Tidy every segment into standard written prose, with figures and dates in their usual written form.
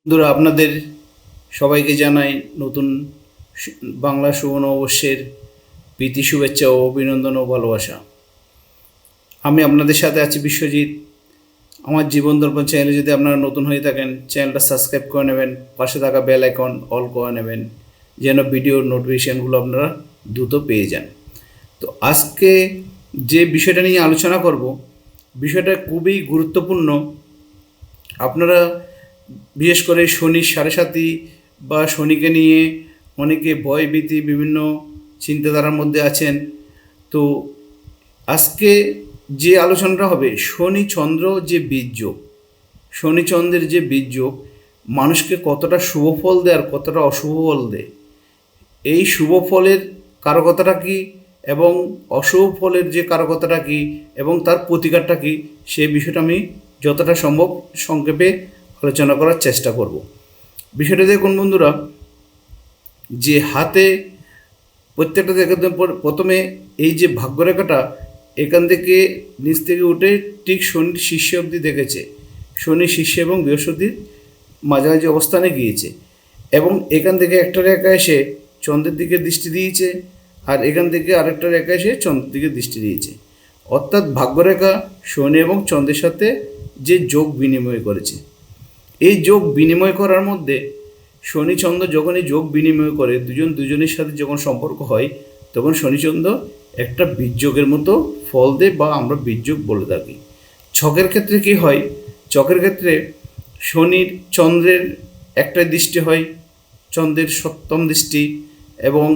বন্ধুরা, আপনাদের সবাইকে জানাই নতুন বাংলা নববর্ষের প্রীতি শুভেচ্ছা ও অভিনন্দন ও ভালোবাসা। আমি আপনাদের সাথে আছি বিশ্বজিৎ। আমার জীবন দর্পণ চ্যানেলে যদি আপনারা নতুন হয়ে থাকেন, চ্যানেলটা সাবস্ক্রাইব করে নেবেন, পাশে থাকা বেল আইকন অল করে নেবেন, যেন ভিডিওর নোটিফিকেশানগুলো আপনারা দ্রুত পেয়ে যান। তো আজকে যে বিষয়টা নিয়ে আলোচনা করব, বিষয়টা খুবই গুরুত্বপূর্ণ। আপনারা বিশেষ করে শনির সাড়ে সাতি বা শনিকে নিয়ে অনেকে ভয় ভীতি বিভিন্ন চিন্তাধারার মধ্যে আছেন। তো আজকে যে আলোচনাটা হবে, শনি চন্দ্র যে বীর্যোগ, শনি চন্দ্রের যে বীর্যোগ মানুষকে কতটা শুভ ফল দেয় আর কতটা অশুভ ফল দেয়, এই শুভ ফলের কারকতাটা কী এবং অশুভ ফলের যে কারকতাটা কী এবং তার প্রতিকারটা কী, সেই বিষয়টা আমি যতটা সম্ভব সংক্ষেপে আলোচনা করার চেষ্টা করব। বিষয়টা দেখুন বন্ধুরা, যে হাতে প্রত্যেকটা দেখে প্রথমে এই যে ভাগ্যরেখাটা এখান থেকে নিচ থেকে উঠে ঠিক শনির শীর্ষ অবধি দেখেছে, শনি শীর্ষে এবং বৃহস্পতির মাঝামাঝি অবস্থানে গিয়েছে, এবং এখান থেকে একটা রেখা এসে চন্দ্রের দিকে দৃষ্টি দিয়েছে, আর এখান থেকে আরেকটা রেখা এসে চন্দ্রের দিকে দৃষ্টি দিয়েছে। অর্থাৎ ভাগ্যরেখা শনি এবং চন্দ্রের সাথে যে যোগ বিনিময় করেছে, এই যোগ বিনিময় করার মধ্যে শনিচন্দ্র যখনই যোগ বিনিময় করে দুজনের সাথে যখন সম্পর্ক হয়, তখন শনিচন্দ্র একটা বীর্যোগের মতো ফল দেয় বা আমরা বীর্যোগ বলে থাকি। ছকের ক্ষেত্রে কি হয়, ছকের ক্ষেত্রে শনির চন্দ্রের একটা দৃষ্টি হয়, চন্দ্রের সপ্তম দৃষ্টি, এবং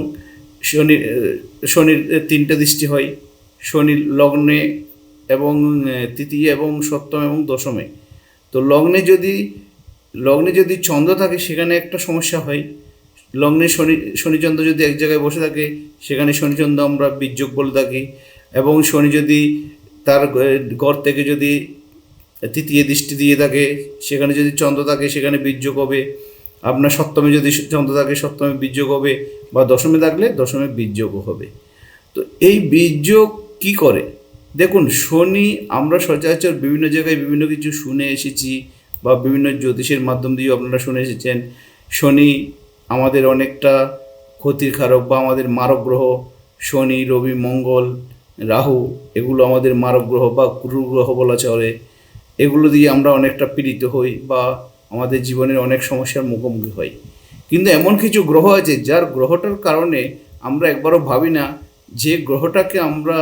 শনির তিনটে দৃষ্টি হয়, শনির লগ্নে এবং তৃতীয় এবং সপ্তম এবং দশমে। তো লগ্নে যদি চন্দ্র থাকে সেখানে একটা সমস্যা হয়, লগ্নে শনিচন্দ্র যদি এক জায়গায় বসে থাকে সেখানে শনিচন্দ্র আমরা বীর্যোগ বলে থাকি, এবং শনি যদি তার গড় থেকে যদি তৃতীয় দৃষ্টি দিয়ে থাকে সেখানে যদি চন্দ্র থাকে সেখানে বীর্যোগ হবে। আপনার সপ্তমে যদি চন্দ্র থাকে সপ্তমে বীর্যোগ হবে, বা দশমে থাকলে দশমে বীর্যোগও হবে। তো এই বীর্যোগ কী করে দেখুন, শনি আমরা সচরাচর বিভিন্ন জায়গায় বিভিন্ন কিছু শুনে এসেছি বা বিভিন্ন জ্যোতিষের মাধ্যম দিয়েও আপনারা শুনে এসেছেন। শনি আমাদের অনেকটা ক্ষতির কারক বা আমাদের মারক গ্রহ। শনি, রবি, মঙ্গল, রাহু এগুলো আমাদের মারক গ্রহ বা গুরু গ্রহ বলা চলে। এগুলো দিয়ে আমরা অনেকটা পীড়িত হই বা আমাদের জীবনের অনেক সমস্যার মুখোমুখি হই। কিন্তু এমন কিছু গ্রহ আছে যার গ্রহটার কারণে আমরা একবারও ভাবি না, যে গ্রহটাকে আমরা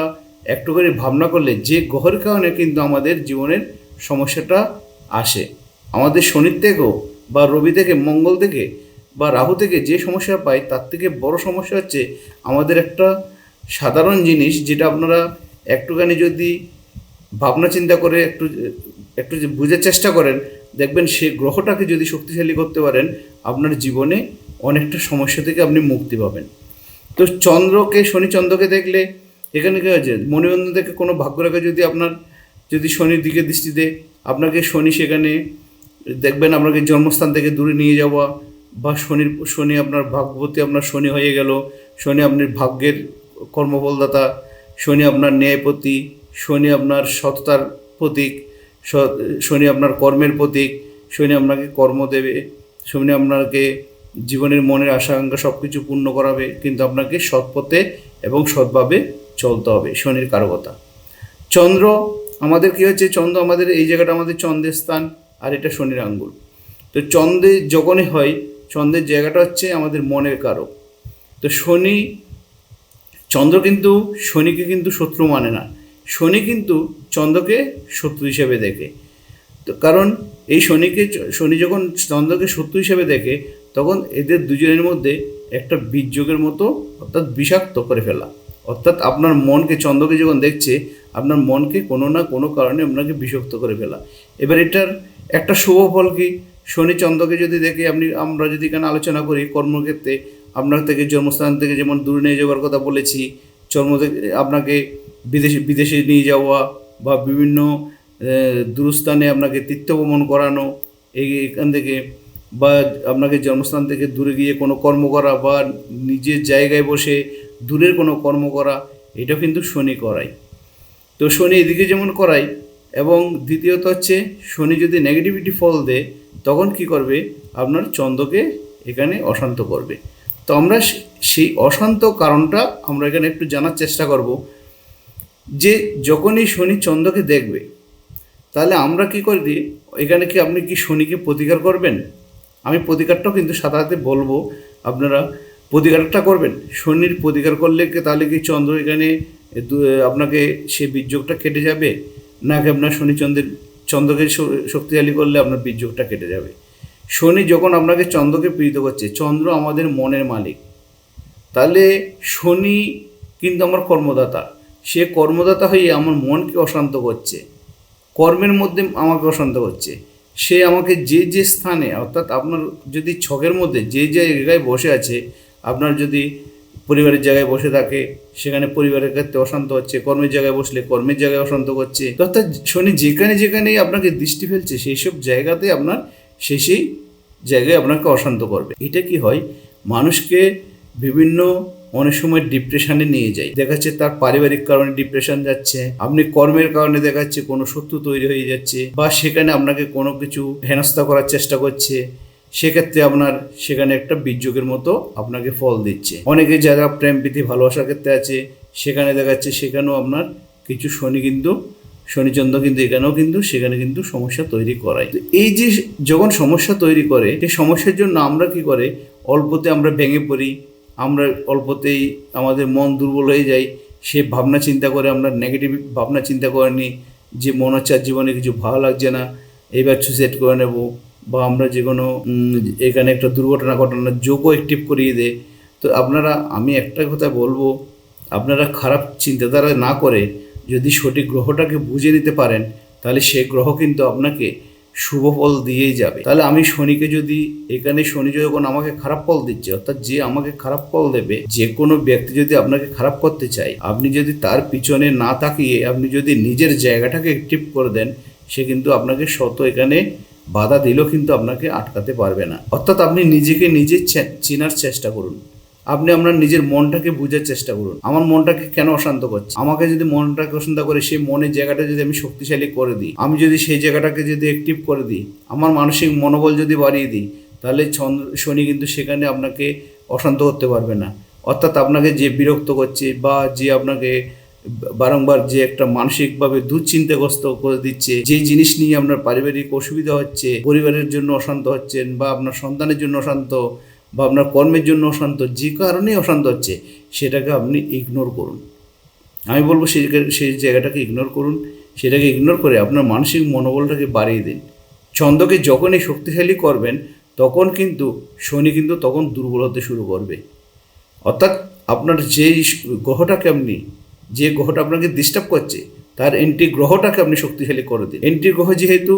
একটু করে ভাবনা করলে যে গ্রহের কারণে কিন্তু আমাদের জীবনের সমস্যাটা আসে। আমাদের শনির থেকেও বা রবি থেকে, মঙ্গল থেকে বা রাহু থেকে যে সমস্যা পাই, তার থেকে বড় সমস্যা হচ্ছে আমাদের একটা সাধারণ জিনিস, যেটা আপনারা একটুখানি যদি ভাবনা চিন্তা করে একটু একটু বুঝার চেষ্টা করেন, দেখবেন সে গ্রহটাকে যদি শক্তিশালী করতে পারেন, আপনার জীবনে অনেকটা সমস্যা থেকে আপনি মুক্তি পাবেন। তো শনিচন্দ্রকে দেখলে এখানে কী হয়েছে, মণিবন্ধন থেকে কোনো ভাগ্যরেখা যদি আপনার যদি শনির দিকে দৃষ্টি দেয়, আপনাকে শনি সেখানে দেখবেন আপনাকে জন্মস্থান থেকে দূরে নিয়ে যাওয়া, বা শনি আপনার ভাগ্যবতী আপনার শনি হয়ে গেল, শনি আপনার ভাগ্যের কর্মফলদাতা, শনি আপনার ন্যায়পতি, শনি আপনার সততার প্রতীক, শনি আপনার কর্মের প্রতীক, শনি আপনাকে কর্ম দেবে, শনি আপনাকে জীবনের মনের আশা আকাঙ্ক্ষা সব কিছু পূর্ণ করাবে, কিন্তু আপনাকে সৎ পথে এবং সৎভাবে চলতে হবে, শনির কারকতা। চন্দ্র আমাদের কী হচ্ছে, চন্দ্র আমাদের এই জায়গাটা আমাদের চন্দ্রের স্থান, আর এটা শনির আঙ্গুল। তো চন্দ্রে যখনই হয়, চন্দ্রের জায়গাটা হচ্ছে আমাদের মনের কারক। তো চন্দ্র কিন্তু শনিকে কিন্তু শত্রু মানে না, শনি কিন্তু চন্দ্রকে শত্রু হিসেবে দেখে। তো কারণ এই শনি যখন চন্দ্রকে শত্রু হিসেবে দেখে, তখন এদের দুজনের মধ্যে একটা বীর্যোগের মতো, অর্থাৎ বিষাক্ত করে ফেলা। অর্থাৎ আপনার মনকে, চন্দ্রকে যখন দেখছে, আপনার মনকে কোনো না কোনো কারণে আপনাকে বিষাক্ত করে ফেলা। এবার এটার একটা শুভ ফল কি, শনি চন্দ্রকে যদি দেখে আমরা যদি এখানে আলোচনা করি কর্মক্ষেত্রে, আপনার থেকে জন্মস্থান থেকে যেমন দূরে নিয়ে যাওয়ার কথা বলেছি, আপনাকে বিদেশে নিয়ে যাওয়া বা বিভিন্ন দূরস্থানে আপনাকে তীর্থ ভ্রমণ করানো, এখান থেকে বা আপনাকে জন্মস্থান থেকে দূরে গিয়ে কোনো কর্ম করা বা নিজের জায়গায় বসে দূরের কোনো কর্ম করা, এটা কিন্তু শনি করায়। তো শনি এদিকে যেমন করায়, এবং দ্বিতীয়ত হচ্ছে শনি যদি নেগেটিভিটি ফল দেয়, তখন কি করবে, আপনার চন্দ্রকে এখানে অশান্ত করবে। তো আমরা সেই অশান্ত কারণটা আমরা এখানে একটু জানার চেষ্টা করব, যে যখনই শনি চন্দ্রকে দেখবে তাহলে আমরা কি করে দিই, এখানে কি আপনি কি শনিকে প্রতিকার করবেন? আমি প্রতিকারটাও কিন্তু সাথে সাথে বলবো, আপনারা প্রতিকারটা করবেন। শনির প্রতিকার করলে তাহলে কি চন্দ্র এখানে আপনাকে সে বীর্যকটা কেটে যাবে, নাকি আপনার চন্দ্রকে শক্তিশালী করলে আপনার বীর্যকটা কেটে যাবে? শনি যখন আপনাকে চন্দ্রকে পীড়িত করছে, চন্দ্র আমাদের মনের মালিক, তাহলে শনি কিন্তু আমার কর্মদাতা। সে কর্মদাতা হয়ে আমার মনকে অশান্ত করছে, কর্মের মধ্যে আমাকে অশান্ত করছে। সে আমাকে যে যে স্থানে, অর্থাৎ আপনার যদি ছকের মধ্যে যে জায়গায় বসে আছে, আপনার যদি পরিবারের জায়গায় বসে থাকে সেখানে পরিবারের ক্ষেত্রে অশান্ত হচ্ছে, কর্মের জায়গায় বসলে কর্মের জায়গায় অশান্ত করছে, অর্থাৎ শনি যেখানে যেখানেই আপনাকে দৃষ্টি ফেলছে সেই সব জায়গাতে আপনার সেই জায়গায় আপনাকে অশান্ত করবে। এটা কি হয়, মানুষকে বিভিন্ন অনেক সময় ডিপ্রেশনে নিয়ে যায়। দেখাচ্ছে তার পারিবারিক কারণে ডিপ্রেশন যাচ্ছে, আপনি কর্মের কারণে দেখাচ্ছে কোনো শত্রু তৈরি হয়ে যাচ্ছে, বা সেখানে আপনাকে কোনো কিছু হেনস্থা করার চেষ্টা করছে, সেক্ষেত্রে আপনার সেখানে একটা বীর্যকের মতো আপনাকে ফল দিচ্ছে। অনেকে যারা প্রেম প্রীতি ভালোবাসার ক্ষেত্রে আছে সেখানে দেখাচ্ছে সেখানেও আপনার কিছু শনিচন্দ্র কিন্তু এখানেও কিন্তু সেখানে কিন্তু সমস্যা তৈরি করায়। তো এই যে যখন সমস্যা তৈরি করে, সেই সমস্যার জন্য আমরা কি করে, অল্পতে আমরা ভেঙে পড়ি, আমরা অল্পতেই আমাদের মন দুর্বল হয়ে যায়। সে ভাবনা চিন্তা করে, আমরা নেগেটিভ ভাবনা চিন্তা করে নিই, যে মনে হচ্ছে জীবনে কিছু ভালো লাগছে না, এবার সুইসাইড করে নেব, বা আমরা যে কোনো এখানে একটা দুর্ঘটনা ঘটানোর যোগও অ্যাক্টিভ করিয়ে দেয়। তো আমি একটা কথা বলবো, আপনারা খারাপ চিন্তাধারা না করে যদি সঠিক গ্রহটাকে বুঝে নিতে পারেন, তাহলে সেই গ্রহ কিন্তু আপনাকে শুভ ফল দিয়েই যাবে। তাহলে আমি শনিকে যদি এখানে শনি যখন আমাকে খারাপ ফল দিচ্ছে, অর্থাৎ যে আমাকে খারাপ ফল দেবে, যে কোনো ব্যক্তি যদি আপনাকে খারাপ করতে চায়, আপনি যদি তার পিছনে না তাকিয়ে আপনি যদি নিজের জায়গাটাকে অ্যাক্টিভ করে দেন, সে কিন্তু আপনাকে এখানে বাধা দিলেও কিন্তু আপনাকে আটকাতে পারবে না। অর্থাৎ আপনি নিজেকে নিজে চেনার চেষ্টা করুন, আপনি আপনার নিজের মনটাকে বোঝার চেষ্টা করুন, আমার মনটাকে কেন অশান্ত করছে। আমাকে যদি মনটাকে অশান্ত করে, সেই মনের জায়গাটা যদি আমি শক্তিশালী করে দিই, আমি যদি সেই জায়গাটাকে যদি অ্যাক্টিভ করে দিই, আমার মানসিক মনোবল যদি বাড়িয়ে দিই, তাহলে শনি কিন্তু সেখানে আপনাকে অশান্ত করতে পারবে না। অর্থাৎ আপনাকে যে বিরক্ত করছে, বা যে আপনাকে বারংবার যে একটা মানসিকভাবে দুশ্চিন্তাগ্রস্ত করে দিচ্ছে, যে জিনিস নিয়ে আপনার পারিবারিক অসুবিধা হচ্ছে, পরিবারের জন্য অশান্ত হচ্ছেন, বা আপনার সন্তানের জন্য অশান্ত, বা আপনার কর্মের জন্য অশান্ত, যে কারণেই অশান্ত হচ্ছে সেটাকে আপনি ইগনোর করুন। আমি বলবো সেই জায়গাটাকে ইগনোর করুন। সেটাকে ইগনোর করে আপনার মানসিক মনোবলটাকে বাড়িয়ে দিন। চন্দ্রকে যখনই শক্তিশালী করবেন, তখন কিন্তু শনি কিন্তু তখন দুর্বল হতে শুরু করবে। অর্থাৎ আপনার যে গ্রহটা আপনাকে ডিস্টার্ব করছে, তার এন্টি গ্রহটাকে আপনি শক্তিশালী করে দিন। এন্টি গ্রহ যেহেতু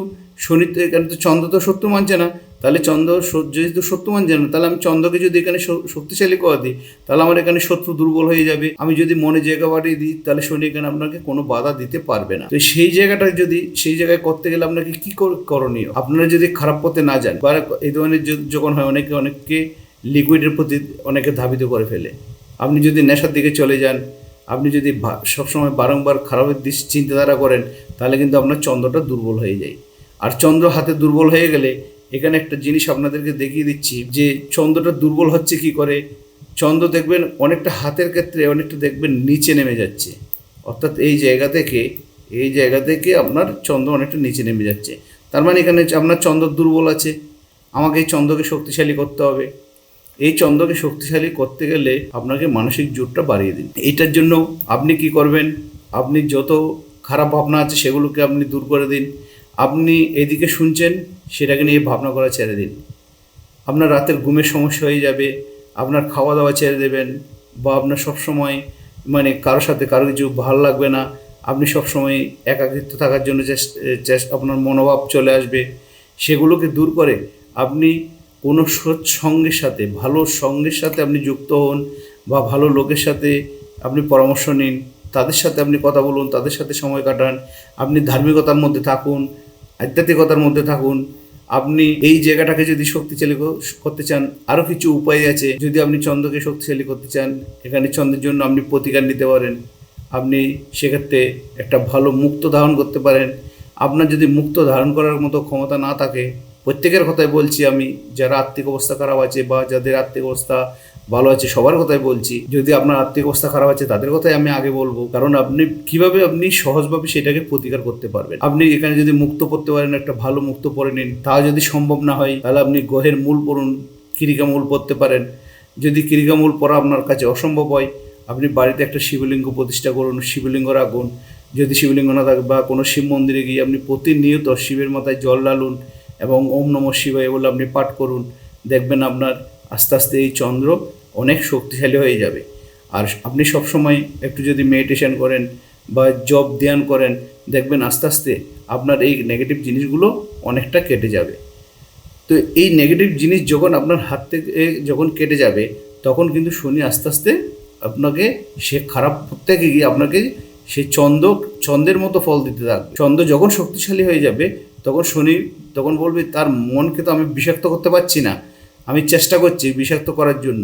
শনি, তো এখানে তো চন্দ্র তো শত্রু মানছে না, তাহলে চন্দ্র যেহেতু শত্রু মানছে না, তাহলে আমি চন্দ্রকে যদি এখানে শক্তিশালী করে দিই, তাহলে আমার এখানে শত্রু দুর্বল হয়ে যাবে। আমি যদি মনে জায়গা বাড়িয়ে দিই, তাহলে শনি এখানে আপনাকে কোনো বাধা দিতে পারবে না। তো সেই জায়গায় করতে গেলে আপনাকে কি করণীয়, আপনারা যদি খারাপ পথে না যান, বা এই ধরনের যখন হয়, অনেককে লিকুইডের প্রতি অনেকে ধাবিত করে ফেলে। আপনি যদি নেশার দিকে চলে যান, আপনি যদি সবসময় বারংবার খারাপের চিন্তাধারা করেন, তাহলে কিন্তু আপনার চন্দ্রটা দুর্বল হয়ে যায়। আর চন্দ্র হাতে দুর্বল হয়ে গেলে, এখানে একটা জিনিস আপনাদেরকে দেখিয়ে দিচ্ছি যে চন্দ্রটা দুর্বল হচ্ছে কি করে। চন্দ্র দেখবেন অনেকটা হাতের ক্ষেত্রে অনেকটা দেখবেন নিচে নেমে যাচ্ছে, অর্থাৎ এই জায়গা থেকে আপনার চন্দ্র অনেকটা নিচে নেমে যাচ্ছে। তার মানে এখানে আপনার চন্দ্র দুর্বল আছে, আমাকে এই চন্দ্রকে শক্তিশালী করতে হবে। এই চন্দ্রকে শক্তিশালী করতে গেলে আপনাকে মানসিক জোরটা বাড়িয়ে দিন। এইটার জন্য আপনি কি করবেন, আপনি যত খারাপ ভাবনা আছে সেগুলোকে আপনি দূর করে দিন। আপনি এদিকে শুনছেন, সেটাকে নিয়ে ভাবনা করা ছেড়ে দিন। আপনার রাতের ঘুমের সমস্যা হয়ে যাবে, আপনার খাওয়া দাওয়া ছেড়ে দেবেন, বা আপনার সবসময় কারোর সাথে কারো কিছু ভালো লাগবে না, আপনি সবসময় একাকিত্ব থাকার জন্য আপনার মনোভাব চলে আসবে। সেগুলোকে দূর করে আপনি কোনো সৎসঙ্গের সাথে, ভালো সঙ্গের সাথে আপনি যুক্ত হন, বা ভালো লোকের সাথে আপনি পরামর্শ নিন, তাদের সাথে আপনি কথা বলুন, তাদের সাথে সময় কাটান। আপনি ধার্মিকতার মধ্যে থাকুন, আধ্যাত্মিকতার মধ্যে থাকুন। আপনি এই জায়গাটাকে যদি শক্তিশালী করতে চান, আরও কিছু উপায় আছে। যদি আপনি চন্দ্রকে শক্তিশালী করতে চান, এখানে চন্দ্রের জন্য আপনি প্রতিকার নিতে পারেন। আপনি সেক্ষেত্রে একটা ভালো মুক্ত ধারণ করতে পারেন। আপনার যদি মুক্ত ধারণ করার মতো ক্ষমতা না থাকে, প্রত্যেকের কথাই বলছি আমি, যারা আর্থিক অবস্থা খারাপ আছে বা যাদের আর্থিক অবস্থা ভালো আছে সবার কথাই বলছি। যদি আপনার আর্থিক অবস্থা খারাপ আছে তাদের কথাই আমি আগে বলবো, কারণ আপনি কিভাবে আপনি সহজভাবে সেটাকে প্রতিকার করতে পারবেন। আপনি এখানে যদি মুক্ত পড়তে পারেন, একটা ভালো মুক্ত পড়ে নিন। তা যদি সম্ভব না হয় তাহলে আপনি গ্রহের মূল পড়ুন, কিরিকা মূল পড়তে পারেন। যদি কিরিকা মূল পড়া আপনার কাছে অসম্ভব হয়, আপনি বাড়িতে একটা শিবলিঙ্গ প্রতিষ্ঠা করুন, শিবলিঙ্গ রাখুন। যদি শিবলিঙ্গ না থাকে বা কোনো শিব মন্দিরে গিয়ে আপনি প্রতিনিয়ত শিবের মাথায় জল ঢালুন এবং ওম নমঃ শিবায় বলে আপনি পাঠ করুন। দেখবেন আপনার আস্তে আস্তে এই চন্দ্র অনেক শক্তিশালী হয়ে যাবে। আর আপনি সবসময় একটু যদি মেডিটেশন করেন বা জপ ধ্যান করেন, দেখবেন আস্তে আস্তে আপনার এই নেগেটিভ জিনিসগুলো অনেকটা কেটে যাবে। তো এই নেগেটিভ জিনিস যখন আপনার হাত থেকে যখন কেটে যাবে, তখন কিন্তু শনি আস্তে আস্তে আপনাকে সে খারাপ থেকে গিয়ে আপনাকে সেই চন্দ্রের মতো ফল দিতে থাকবে। চন্দ্র যখন শক্তিশালী হয়ে যাবে, তখন শনি তখন বলবে তার মনকে তো আমি বিষাক্ত করতে পারছি না, আমি চেষ্টা করছি বিষাক্ত করার জন্য,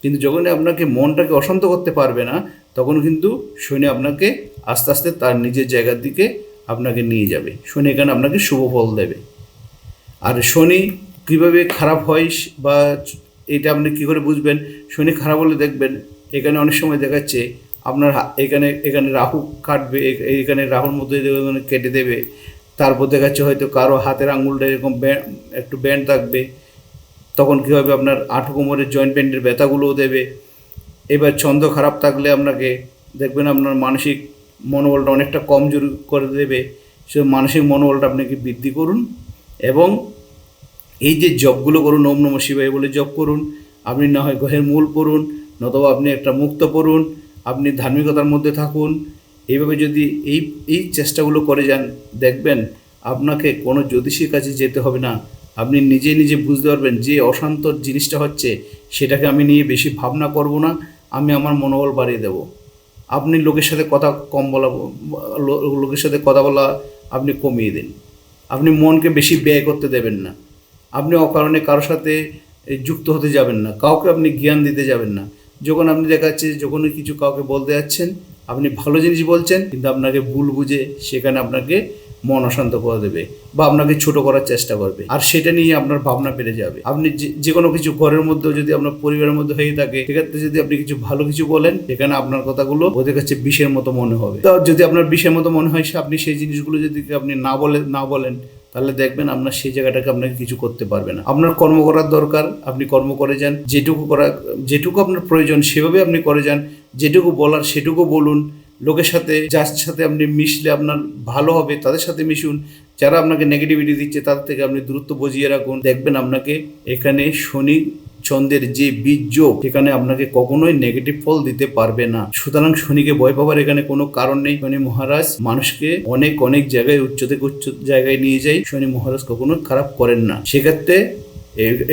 কিন্তু যখন আপনাকে মনটাকে অশান্ত করতে পারবে না, তখন কিন্তু শনি আপনাকে আস্তে আস্তে তার নিজের জায়গার দিকে আপনাকে নিয়ে যাবে। শনি এখানে আপনাকে শুভ ফল দেবে। আর শনি কীভাবে খারাপ হয় বা এটা আপনি কী করে বুঝবেন শনি খারাপ হলে? দেখবেন এখানে অনেক সময় দেখাচ্ছে আপনার এখানে রাহু কাটবে, এখানে রাহুর মধ্যে কেটে দেবে। তারপর দেখাচ্ছে হয়তো কারো হাতের আঙুলটা এরকম একটু ব্যান্ড থাকবে, তখন কী হবে আপনার হাঁটু কোমরের জয়েন্ট পেন্টের ব্যথাগুলোও দেবে। এবার চন্দ্র খারাপ থাকলে আপনাকে দেখবেন আপনার মানসিক মনোবলটা অনেকটা কমজোর করে দেবে। সে মানসিক মনোবলটা আপনাকে বৃদ্ধি করুন এবং এই যে জপগুলো করুন, ওম নমঃ শিবায় বলে জপ করুন। আপনি না হয় গ্রহের মূল পড়ুন, নতুবা আপনি একটা মুক্ত পড়ুন, আপনি ধার্মিকতার মধ্যে থাকুন। এইভাবে যদি এই চেষ্টাগুলো করে যান, দেখবেন আপনাকে কোনো জ্যোতিষীর কাছে যেতে হবে না। আপনি নিজে নিজে বুঝতে পারবেন যে অশান্ত জিনিসটা হচ্ছে সেটাকে আমি নিয়ে বেশি ভাবনা করব না, আমি আমার মনোবল বাড়িয়ে দেব। আপনি লোকের সাথে কথা কম বলা, লোকের সাথে কথা বলা আপনি কমিয়ে দিন। আপনি মনকে বেশি ব্যয় করতে দেবেন না। আপনি অকারণে কারোর সাথে যুক্ত হতে যাবেন না, কাউকে আপনি জ্ঞান দিতে যাবেন না। যখন আপনি দেখাচ্ছে যখন কিছু কাউকে বলতে যাচ্ছেন, আপনি ভালো জিনিস বলছেন, কিন্তু আপনাকে ভুল বুঝে সেখানে আপনাকে মন অশান্ত করে দেবে বা আপনাকে ছোট করার চেষ্টা করবে, আর সেটা নিয়ে আপনার ভাবনা বেড়ে যাবে। আপনি যে কোনো কিছু ঘরের মধ্যেও যদি আপনার পরিবারের মধ্যে হয়ে থাকে, সেক্ষেত্রে যদি আপনি কিছু ভালো কিছু বলেন, সেখানে আপনার কথাগুলো ওদের কাছে বিষের মতো মনে হবে। তো যদি আপনার বিষের মতো মনে হয়, আপনি সেই জিনিসগুলো যদি আপনি না বলেন, তাহলে দেখবেন আপনার সেই জায়গাটাকে আপনাকে কিছু করতে পারবে না। আপনার কর্ম করার দরকার, আপনি কর্ম করে যান। যেটুকু আপনার প্রয়োজন সেভাবে আপনি করে যান। যেটুকু বলার সেটুকু বলুন। লোকের সাথে যার সাথে আপনি মিশলে আপনার ভালো হবে তাদের সাথে মিশুন। যারা আপনাকে নেগেটিভিটি দিচ্ছে তাদের থেকে আপনি দূরত্ব বজিয়ে রাখুন। দেখবেন আপনাকে এখানে শনি চন্দ্রের যে বীজ যোগ, সেখানে আপনাকে কখনোই নেগেটিভ ফল দিতে পারবে না। সুতরাং শনিকে ভয় পাওয়ার এখানে কোনো কারণ নেই। শনি মহারাজ মানুষকে অনেক অনেক জায়গায় উচ্চ থেকে উচ্চ জায়গায় নিয়ে যায়। শনি মহারাজ কখনো খারাপ করেন না। সেক্ষেত্রে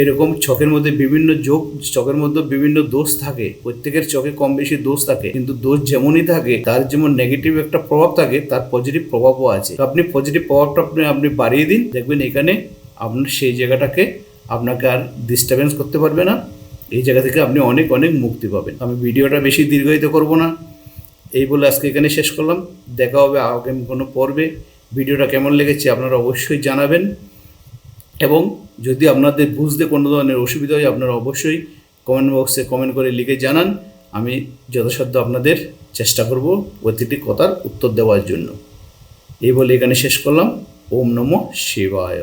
এরকম চোখের মধ্যে বিভিন্ন যোগ, চোখের মধ্যে বিভিন্ন দোষ থাকে। প্রত্যেকের চোখে কম বেশি দোষ থাকে, কিন্তু দোষ যেমনই থাকে তার যেমন নেগেটিভ একটা প্রভাব থাকে, তার পজিটিভ প্রভাবও আছে। আপনি পজিটিভ প্রভাবটা আপনি বাড়িয়ে দিন, দেখবেন এখানে আপনার সেই জায়গাটাকে আপনাকে আর ডিস্টার্বেন্স করতে পারবে না। এই জায়গা থেকে আপনি অনেক অনেক মুক্তি পাবেন। আমি ভিডিওটা বেশি দীর্ঘায়িত করব না, এই বলে আজকে এখানে শেষ করলাম। দেখা হবে আগামী কোনো পর্বে। ভিডিওটা কেমন লেগেছে আপনারা অবশ্যই জানাবেন, এবং যদি আপনাদের বুঝতে কোনো ধরনের অসুবিধা হয় আপনারা অবশ্যই কমেন্ট বক্সে কমেন্ট করে লিখে জানান। আমি যথাসাধ্য আপনাদের চেষ্টা করব প্রতিটি কথার উত্তর দেওয়ার জন্য। এই বলে এখানে শেষ করলাম। ওম নমঃ শিবায়।